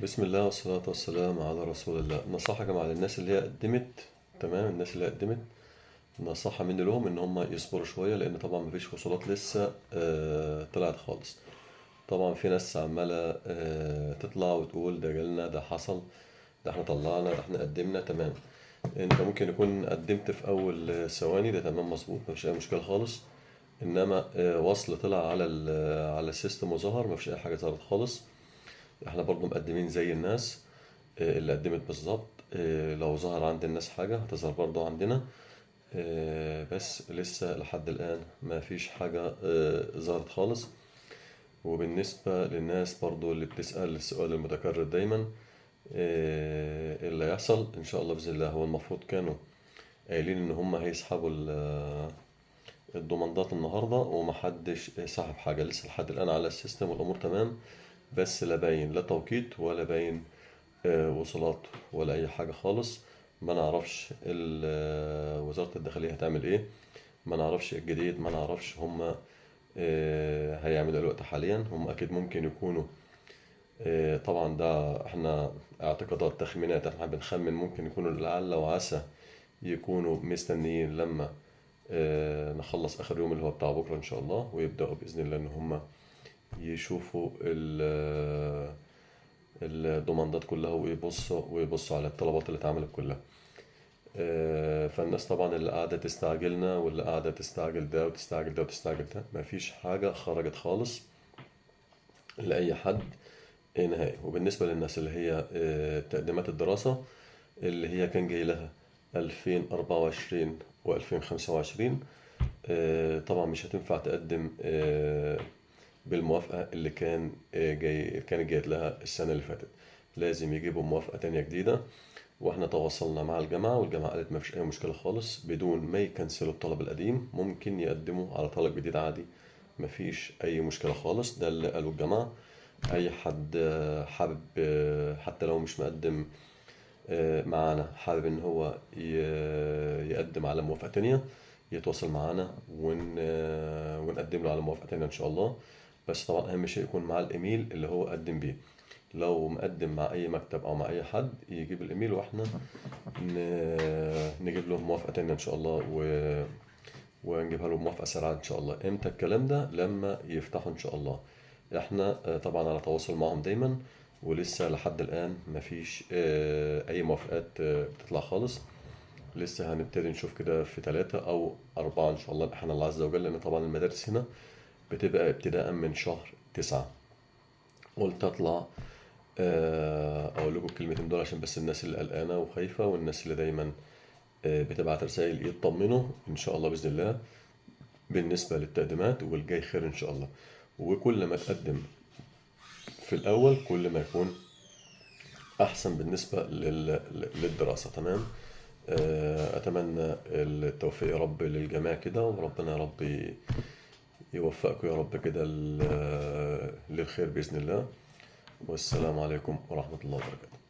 بسم الله والصلاة والسلام على رسول الله. نصيحة يا جماعة للناس اللي هي قدمت. تمام، الناس اللي قدمت نصيحة مني لهم إن هم يصبروا شوية، لأن طبعا مفيش وصولات لسه طلعت خالص. طبعا في ناس عمالة تطلع وتقول ده جالنا، ده حصل، ده احنا طلعنا، ده احنا قدمنا. تمام، انت ممكن يكون قدمت في أول ثواني، ده تمام مظبوط، مفيش أي مشكلة خالص. إنما وصل طلع على على السيستم وظهر، مفيش أي حاجة ظهرت خالص. احنا برضو مقدمين زي الناس اللي قدمت بالظبط. لو ظهر عند الناس حاجة هتظهر برضو عندنا. بس لسه لحد الآن ما فيش حاجة ظهرت خالص. وبالنسبة للناس برضو اللي بتسأل السؤال المتكرر دايما، اللي هيحصل إن شاء الله بإذن الله، هو المفروض كانوا قايلين إن هم هيسحبوا الضمانات النهاردة، ومحدش سحب حاجة لسه لحد الآن على السيستم، والأمور تمام. بس لا باين لا توقيت ولا باين وصلات ولا أي حاجة خالص. ما نعرفش وزارة الداخلية هتعمل إيه، ما نعرفش الجديد، ما نعرفش هما هيعملوا دلوقتي. حاليا هم أكيد ممكن يكونوا طبعا ده احنا اعتقادات تخمينات، احنا بنخمن ممكن يكونوا لعل وعسى يكونوا مستنيين لما نخلص آخر يوم اللي هو بتاع بكرة إن شاء الله، ويبدأوا بإذن الله إن هم يشوفوا الضمانات كلها، ويبصوا على الطلبات اللي اتعملت كلها. فالناس طبعا اللي قاعدة تستعجلنا، واللي قاعدة تستعجل ده وتستعجل ده وتستعجل ده، مفيش حاجة خرجت خالص لأي حد نهائي. وبالنسبة للناس اللي هي تقديمات الدراسة اللي هي كان جاي لها 2024 و2025، طبعا مش هتنفع تقدم بالموافقة اللي كانت جايت لها السنة اللي فاتت. لازم يجيبوا موافقة تانية جديدة. واحنا تواصلنا مع الجامعة، والجامعة قالت ما فيش أي مشكلة خالص، بدون ما يكنسلوا الطلب القديم ممكن يقدموا على طلب جديد عادي، ما فيش أي مشكلة خالص. ده اللي قالوا الجامعة. أي حد حابب حتى لو مش مقدم معانا، حابب إن هو يقدم على موافقة تانية، يتواصل معانا ونقدم له على موافقة تانية إن شاء الله. بس طبعا أهم شيء يكون معاه الإيميل اللي هو قدم بيه. لو مقدم مع أي مكتب أو مع أي حد يجيب الإيميل، وإحنا نجيب له موافقة تانية إن شاء الله، ونجيبها له موافقة سريعة إن شاء الله. إمتى الكلام ده؟ لما يفتحوا إن شاء الله. إحنا طبعا على تواصل معهم دايما، ولسه لحد الآن مفيش أي موافقات بتطلع خالص. لسه هنبتدي نشوف كده في 3 أو 4 إن شاء الله بإحنا الله عز وجل، لأن طبعا المدارس هنا بتبقى ابتداء من شهر 9. قلت أطلع أقول لكم الكلمتين دول عشان بس الناس اللي قلقانة وخايفة، والناس اللي دايما بتبعت رسائل يطمنوا إن شاء الله بإذن الله بالنسبة للتقديمات، والجاي خير إن شاء الله. وكل ما تقدم في الأول كل ما يكون أحسن بالنسبة للدراسة. تمام. أتمنى التوفيق يا رب للجميع كده، وربنا يا رب يوفقكم يا رب كده للخير بإذن الله. والسلام عليكم ورحمة الله وبركاته.